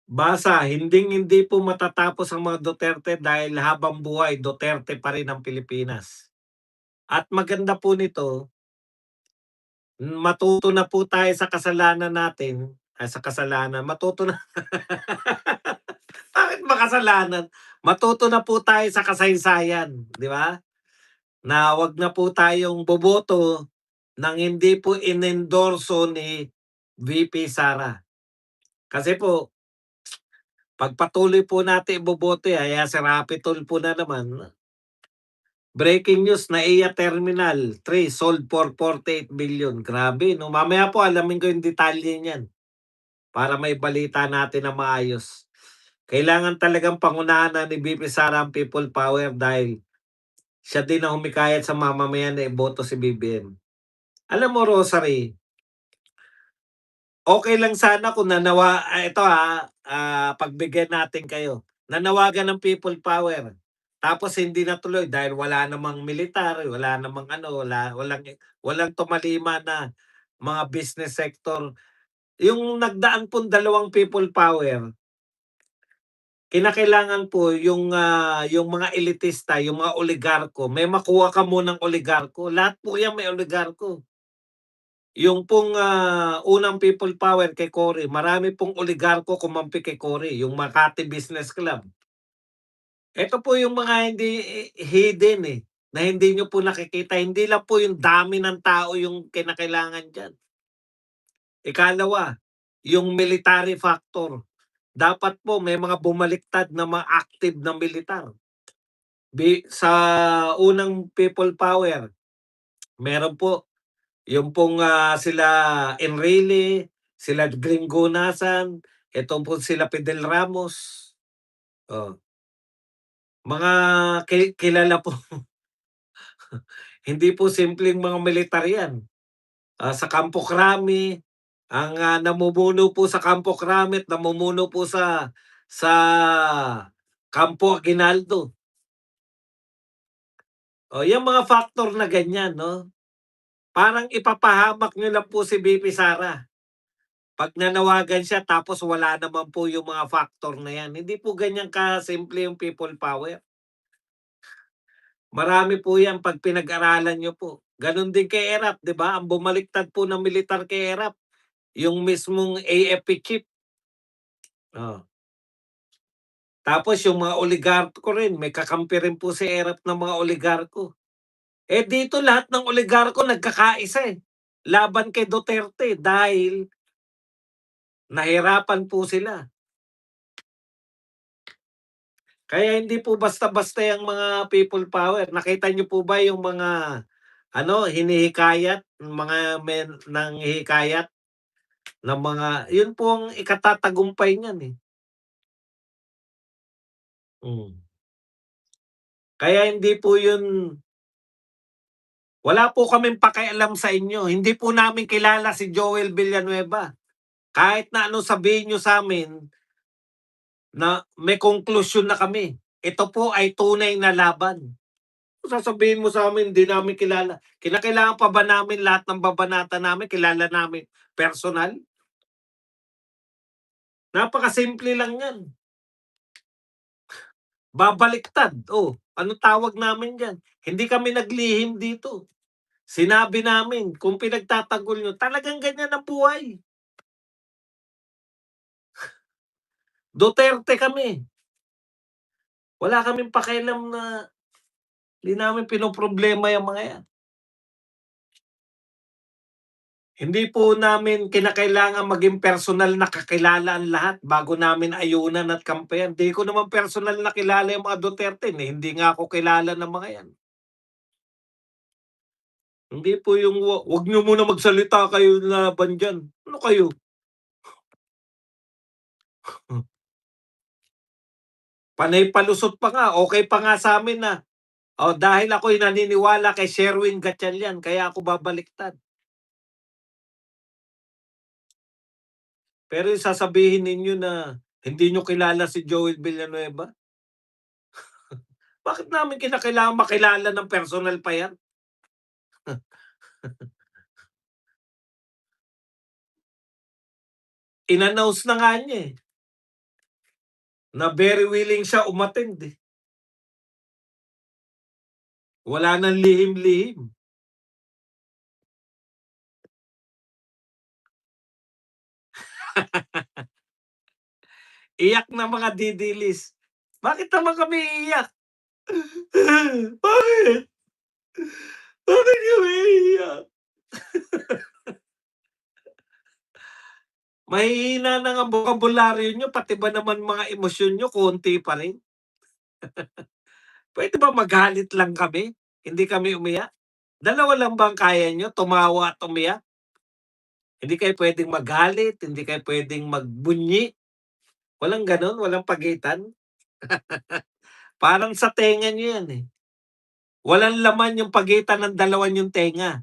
Basa, hinding-hindi po matatapos ang mga Duterte dahil habang buhay Duterte pa rin ang Pilipinas. At maganda po nito, matuto na po tayo sa kasalanan natin, sa kasalanan, matuto na bakit ba kasalanan? Matuto na po tayo sa kasaysayan, 'di ba? Na 'wag na po tayong boboto ng hindi po inendorso ni VP Sara. Kasi po pagpatuloy po natin iboboto yan, si Rapi Tulfo na naman. Breaking news, NAIA Terminal 3 sold for 48 billion. Grabe 'no, mamaya po alamin ko yung detalye niyan para may balita natin na maayos. Kailangan talagang pangunahan na ni VP Sara ang people power dahil siya din ang humikayat sa mamamayan na iboto si BBM. Alam mo, Rosary, okay lang sana kung ito, pagbigyan natin kayo. Nanawagan ng people power, tapos hindi natuloy dahil wala namang militar, wala namang ano, walang tumalima na mga business sector. Yung nagdaan pong dalawang people power, kinakailangan po yung mga elitista, yung mga oligarko, may makuha ka munang oligarko. Lahat po yan may oligarko. Yung pong, unang people power kay Cory, marami pong oligarko kumampi kay Cory, yung Makati Business Club. Ito po yung mga hindi hidden, na hindi niyo po nakikita. Hindi lang po yung dami ng tao yung kinakailangan diyan. Ikalawa, yung military factor. Dapat po may mga bumaliktad na mga active na militar. Sa unang people power, meron po yung pong, sila Enrile, sila Gringo Nasan, itong po sila Fidel Ramos, oh, mga kilala po, hindi po simpleng mga militar 'yan. Sa Campo Crame, ang, namumuno po sa Campo Crame at namumuno po sa Campo Aguinaldo. Oh, yung mga factor na ganyan 'no, parang ipapahamak niyo lang po si VP Sara. 'Pag nanawagan siya tapos wala naman po yung mga factor na 'yan, hindi po ganyan kasimple yung people power. Marami po 'yan 'pag pinag-aralan niyo po. Gano'n din kay Erap, 'di ba? Ang bumaliktad po ng militar kay Erap, yung mismong AFP chief, oh. Tapos yung mga oligarko rin, may kakampi rin po si Erap ng mga oligarko. Dito lahat ng oligarko nagkakaisa, laban kay Duterte dahil nahirapan po sila. Kaya hindi po basta-basta yang mga people power. Nakita niyo po ba yung mga ano, hinihikayat, mga nanghihikayat ng mga yun po ang ikatatagumpay niyan, eh. Hmm. Kaya hindi po yun wala po kaming pakialam sa inyo. Hindi po namin kilala si Joel Villanueva. Kahit na anong sabihin niyo sa'min na may konklusyon na kami. Ito po ay tunay na laban. Sasabihin mo sa'min hindi namin kilala. Kinakailangan pa ba namin lahat ng babanata namin kilala namin personal? Napakasimple lang yan, babaliktad, oh, anong tawag namin diyan? Hindi kami naglihim dito. Sinabi namin kung pinagtatanggol niyo talagang ganyan ang buhay. Duterte kami, wala kaming pakialam na hindi namin pinoproblema yang mga yan. Hindi po namin kinakailangan maging personal na kakilala ang lahat bago namin ayunan at kampehan. Di ko naman personal na kilala yung mga Duterte, hindi nga ako kilala ng mga yan. Hindi po yung, "Wag niyo muna magsalita kayo laban diyan." Ano kayo? Hmm, panay palusot pa nga, okey pa nga sa'min na, dahil ako'y naniniwala kay Sherwin Gatchalian kaya ako babaliktad. Pero yung sasabihin ninyo na hindi niyo kilala si Joel Villanueva, bakit namin kinakailangang makilala ng personal pa yan? In-announce na nga niya, eh. na very willing siya umattend, eh. Wala ng lihim-lihim. Iyak na mga didilis. Bakit naman kami iiyak? Bakit? Bakit kami iiyak? Mahihina na nga bokabularyo niyo, pati ba naman mga emosyon niyo konti pa rin? Puwede ba magalit lang kami, hindi kami umiyak? Dalawa lang ba ang kaya niyo, tumawa at umiyak? Hindi kayo puwedeng magalit, hindi kayo puwedeng magbunyi, walang gano'n, walang pagitan? Parang sa tenga niyo 'yan, eh. Walang laman yung pagitan ng dalawa niyong tenga,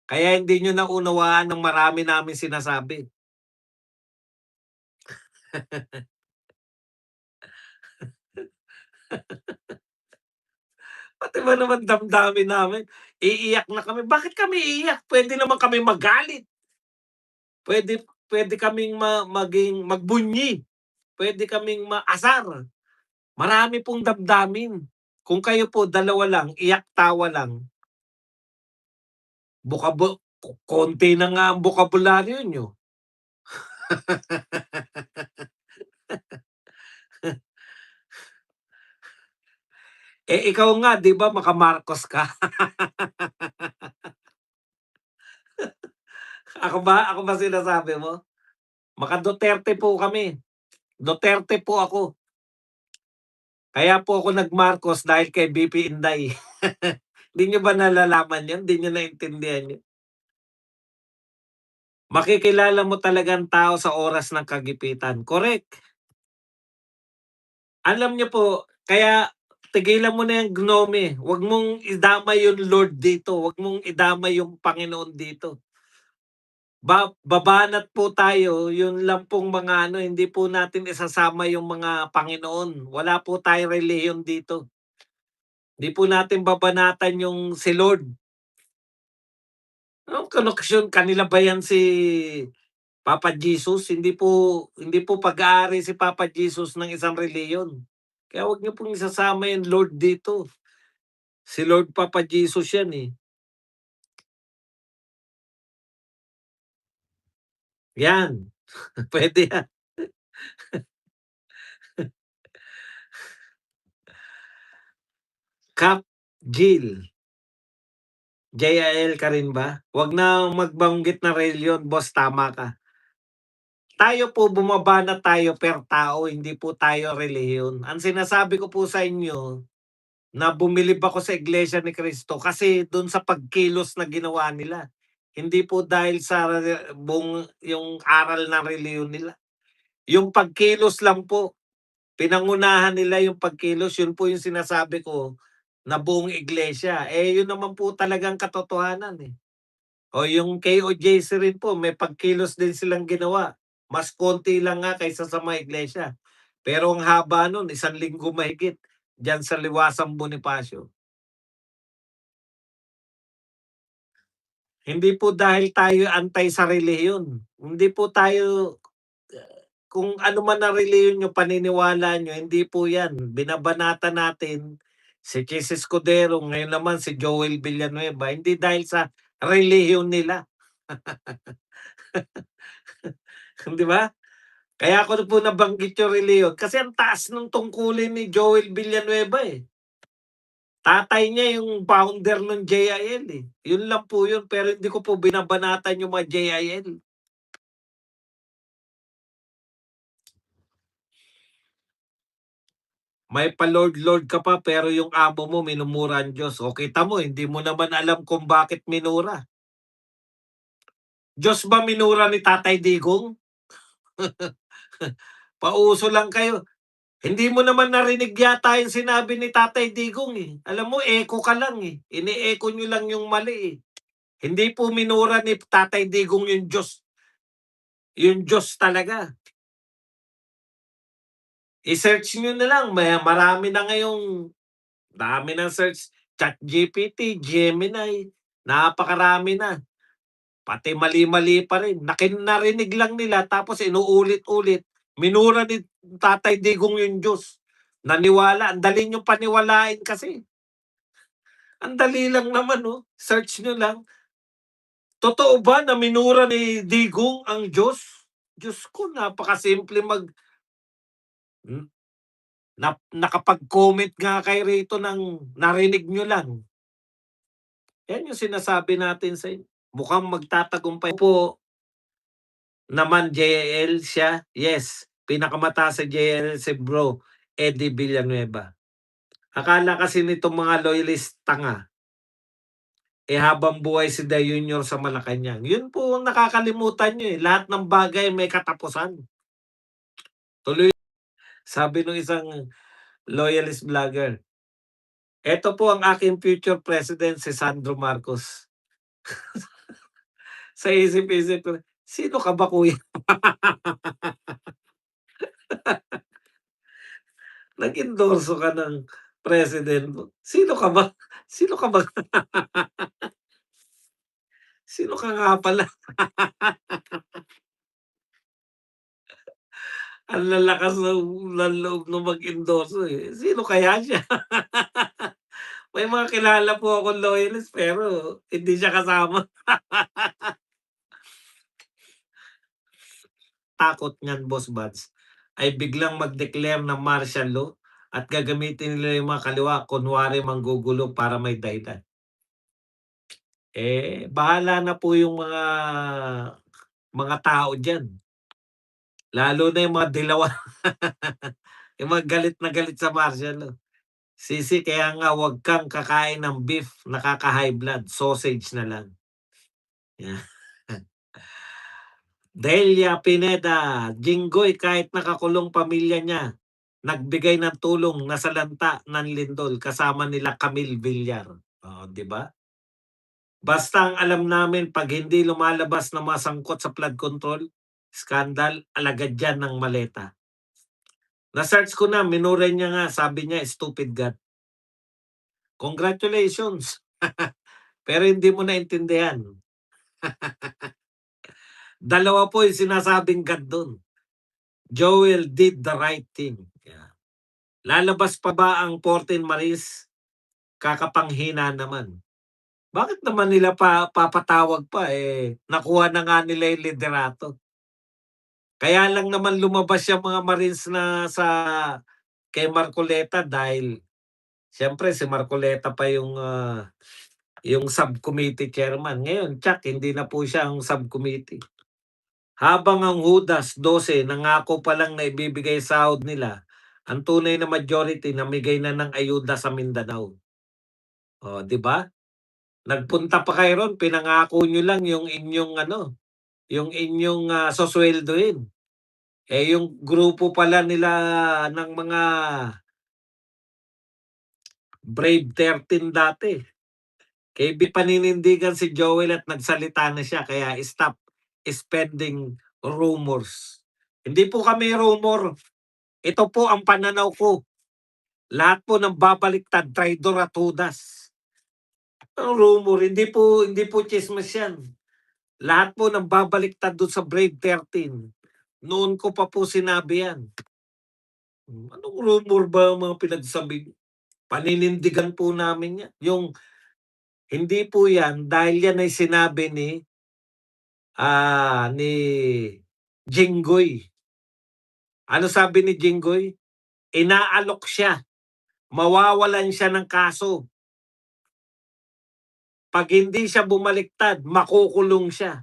kaya hindi niyo naunawaan ang marami naming sinasabi. Pati ba naman damdamin namin, iiyak na kami. Bakit kami iiyak? Puwede naman kami magalit, puwede puwede kaming maging magbunyi, puwede kaming maasar. Marami pong damdamin. Kung kayo po dalawa lang, iyak, tawa lang, bokabu konti na nga ang bokabularyo niyo. Eh, ikaw nga 'di ba maka-Marcos ka? Ako ba sinasabi mo? Maka-Duterte po kami. Duterte po ako. Kaya po ako nag-Marcos dahil kay BP Inday. 'Di niyo ba nalalaman 'yun? 'Di niyo naintindihan 'yun? Makikilala mo talaga ang tao sa oras ng kagipitan, correct. Alam niyo po, kaya tigilan mo na yang gnome, 'wag mong idamay yung Lord dito, 'wag mong idamay yung Panginoon dito. Babanat po tayo, yun lang pong mga ano, hindi po natin isasama yung mga Panginoon. Wala po tayong relihiyon dito. Hindi po natin babanatan yung si Lord. Anong koneksyon, kanila ba yan si Papa Jesus? Hindi po pag-aari si Papa Jesus ng isang relihiyon. Kaya wag niyo pong isasama yung Lord dito. Si Lord Papa Jesus yan, eh. Yan, puwede yan. Kap Jill, JIL ka rin ba? Wag na magbanggit ng relihiyon, boss, tama ka. Tayo po bumabanat tayo per tao, hindi po tayo relihiyon. Ang sinasabi ko po sa inyo na bumilib ako sa Iglesia ni Cristo kasi dun sa pagkilos na ginawa nila. Hindi po dahil sa buong yung aral ng relihiyon nila. Yung pagkilos lang po, pinangunahan nila yung pagkilos, yun po yung sinasabi ko na buong iglesia. Eh, yun naman po talagang katotohanan, eh. O yung KOJC rin po may pagkilos din silang ginawa. Mas konti lang nga kaysa sa mga iglesia. Pero ang haba nun, 1 linggo mahigit diyan sa Liwasang Bonifacio. Hindi po dahil tayo antay sa relihiyon. Hindi po tayo kung ano man ang relihiyon niyo, paniniwala niyo, hindi po 'yan. Binabanatan natin si Chis Escudero, ngayon naman si Joel Villanueva, hindi dahil sa relihiyon nila, 'di ba? Kaya ko po nabanggit yung relihiyon kasi ang taas ng tungkulin ni Joel Villanueva, eh. Tatay niya yung founder ng JIL, eh. Yun lang po yun, pero hindi ko po binabanatan yung mga JIL. May pa-lord-lord ka pa pero yung amo mo minumura ang Diyos. O kita mo hindi mo naman alam kung bakit minura. Diyos ba minura ni Tatay Digong? Pauso lang kayo. Hindi mo naman narinig yata yung sinabi ni Tatay Digong, eh. Alam mo echo ka lang, eh. Ini-echo niyo lang yung mali, eh. Hindi po minura ni Tatay Digong yung Diyos talaga. I-search niyo na lang, marami na ngayong dami ng search, ChatGPT, Gemini, napakarami na. Pati mali-mali pa rin, narinig lang nila tapos inuulit-ulit. Minura ni Tatay Digong yung Diyos. Naniwala, ang dali niyong paniwalain kasi. Ang dali lang naman, oh, search niyo lang. Totoo ba na minura ni Digong ang Diyos? Diyos ko, napakasimple hmm, nakapag-comment nga kayo rito ng narinig niyo lang. Yan yung sinasabi natin sa inyo. Mukhang magtatagumpay po naman JL siya. Yes, pinakamataas sa JL si Bro Eddie Villanueva. Akala kasi nitong mga loyalist tanga, habang buhay si The Junior sa Malacanang. Yun po ang nakakalimutan nyo, eh, lahat ng bagay may katapusan. Tuloy sabi nung isang loyalist vlogger, "Eto po ang aking future president si Sandro Marcos." Sa isip-isip ko, sino ka ba kuya? Nag-endorso ka ng president mo. Sino ka ba? Sino ka ba? Sino ka nga pala? Ang lalakas ng loob na mag-endorso, eh. Sino kaya siya? May mga kilala po akong loyalist pero hindi siya kasama. Takot niyan, Boss Buds, ay biglang mag-declare ng martial law at gagamitin nila yung mga kaliwa kunwari manggugulo para may dahilan. Bahala na po yung mga tao diyan, lalo na yung mga dilawan, yung mga galit na galit sa martial law. Sisi, kaya nga 'wag kang kakain ng beef, nakaka-high blood, sausage na lang. Yeah. Delia Pineda, Jinggoy kahit nakakulong pamilya niya, nagbigay ng tulong, nasalanta ng lindol kasama nila Camille Villar. Oh, 'di ba? Basta ang alam namin 'pag hindi lumalabas na mga sangkot sa flood control scandal, alagad yan ng maleta. Na-search ko na, minura niya nga, sabi niya, "Stupid God." Congratulations, pero hindi mo naintindihan. Dalawa po yung sinasabing God dun. Joel did the right thing. Yeah. Lalabas pa ba ang 14 Maris? Kakapanghina naman. Bakit naman nila papatawag pa, nakuha na nga nila yung liderato. Kaya lang naman lumabas yung mga Marines na kay Marcoleta dahil siyempre si Marcoleta pa yung subcommittee chairman. Ngayon, tsak, hindi na po siya ang subcommittee. Habang ang Judas 12 nangako pa lang na ibibigay sahod nila, ang tunay na majority namigay na ng ayuda sa Mindanao. Oh, 'di ba? Nagpunta pa kayo ro'n, pinangako niyo lang yung inyong ano, yung inyong, suswelduhin. Yung grupo pala nila ng mga Brave 13 dati, paninindigan si Joel at nagsalita na siya kaya stop spending rumors. Hindi po kami rumor, ito po ang pananaw ko. Lahat po ng babaliktad, traidor at Judas. Ang rumor, hindi po tsismis yan. Lahat po ng babaliktad dun sa Brave 13. Noon ko pa po sinabi yan. Anong rumor ba ang mga pinagsabi? Paninindigan po namin yan. Hindi po yan dahil yan ay sinabi ni Jinggoy. Ano sabi ni Jinggoy? Inaalok siya. Mawawalan siya ng kaso. Pag hindi siya bumaliktad, makukulong siya.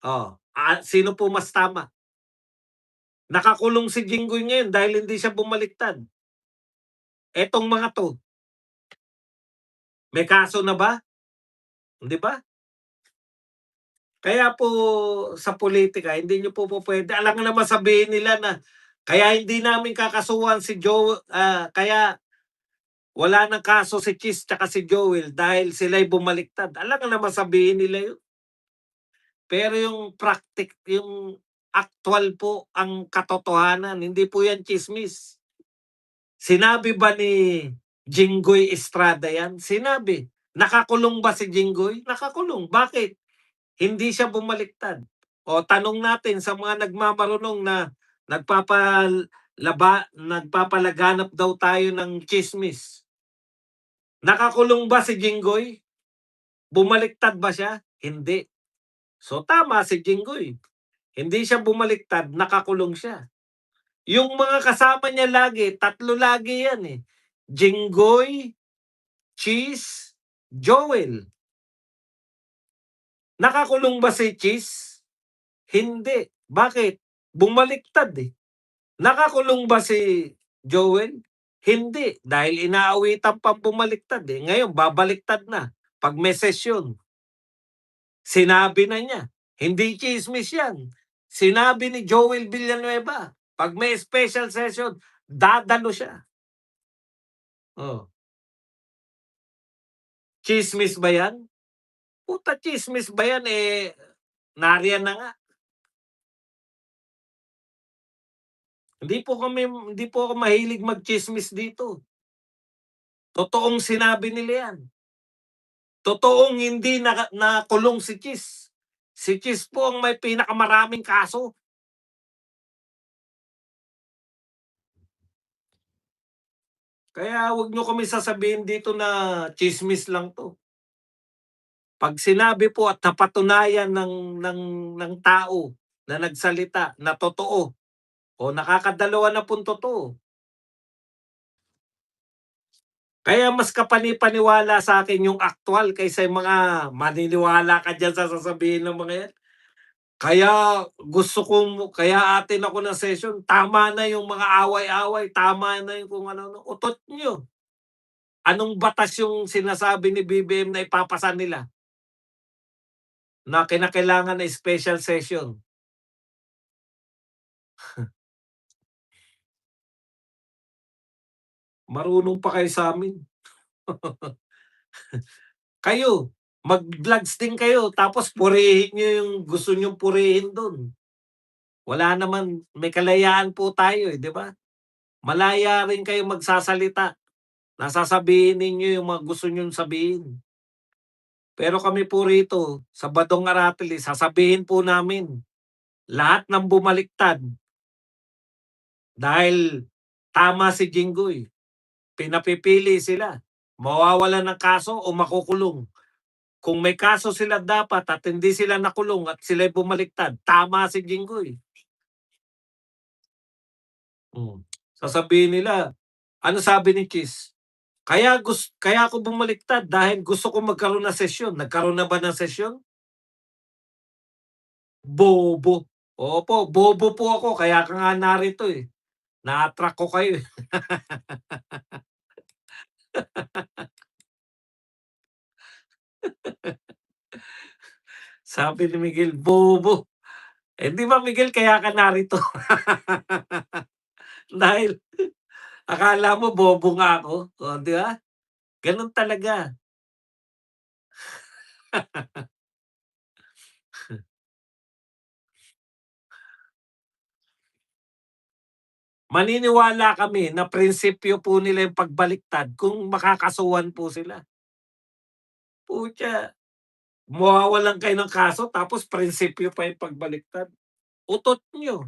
Oh, sino po mas tama? Nakakulong si Jinggoy ngayon dahil hindi siya bumaliktad. Etong mga 'to, may kaso na ba? 'Di ba? Kaya po sa politika hindi niyo po pupuwede, alangan naman sabihin nila na kaya hindi namin kakasuhan si kaya wala ng kaso si Chis tsaka si Joel dahil sila'y bumaliktad. Alangan naman sabihin nila 'yun. Pero yung aktuwal po ang katotohanan, hindi po 'yan tsismis. Sinabi ba ni Jinggoy Estrada 'yan? Sinabi. Nakakulong ba si Jinggoy? Nakakulong. Bakit? Hindi siya bumaliktad. O tanong natin sa mga nagmamarunong na Nagpapalaganap daw tayo ng tsismis. Nakakulong ba si Jinggoy? Bumaliktad ba siya? Hindi. So tama si Jinggoy. Hindi siya bumaliktad, nakakulong siya. Yung mga kasama niya lagi, tatlo lagi yan eh. Jinggoy, Cheese, Joel. Nakakulong ba si Cheese? Hindi. Bakit? Bumaliktad eh. Nakakulong ba si Joel? Hindi. Dahil inaawitan pang bumaliktad eh. Ngayon, babaliktad na. Pag may sesyon, sinabi na niya. Hindi chismis yan. Sinabi ni Joel Villanueva, pag may special session, dadalo siya. Oh. Chismis ba yan? Puta, chismis ba yan eh, nariyan na nga. Hindi po ako mahilig magchismis dito. Totoong sinabi nila yan. Totoong hindi nakulong si Chis. Si Chis po ang may pinakamaraming kaso. Kaya wag niyo kami sasabihin dito na tsismis lang 'to. 'Pag sinabi po at napatunayan ng tao na nagsalita na totoo, o nakakadalawa na pong totoo. Kaya mas kapani-paniwala sa'kin yung aktuwal kaysa yung mga maniniwala ka diyan sa sasabihin ng mga 'yan. Kaya atin ako ng session, tama na yung mga away-away, tama na yung kung ano-ano, utot niyo. Anong batas yung sinasabi ni BBM na ipapasa nila na kinakailangan na special session? Marunong pa kayo sa'min. Kayo, mag-vlogs din kayo tapos purihin niyo yung gusto niyong purihin dun. Wala naman, may kalayaan po tayo, eh, 'di ba? Malaya rin kayong magsasalita, na sasabihin ninyo yung mga gusto niyong sabihin. Pero kami po rito sa Badong Aratili, sasabihin po namin lahat ng bumaliktad dahil tama si Jinggoy, pinapipili sila, mawawalan ng kaso o makukulong. Kung may kaso sila dapat at hindi sila nakulong at sila'y bumaliktad, tama si Jinggoy. Sasabihin nila, ano sabi ni Chis? Kaya ako bumaliktad dahil gusto ko magkaroon ng sesyon. Nagkaroon na ba ng sesyon? Bobo. Opo, bobo po ako kaya ka nga narito, eh. Na-attract ko kayo, eh. Sabi ni Miguel, bobo. Eh, 'di ba Miguel kaya ka narito? Dahil akala mo bobo nga ako, oh, 'di ba? Gano'n talaga. Maniniwala kami na prinsipyo po nila yung pagbaliktad kung makakasuhan po sila. Putya, mawawalan kayo ng kaso tapos prinsipyo pa yung pagbaliktad. Utot niyo.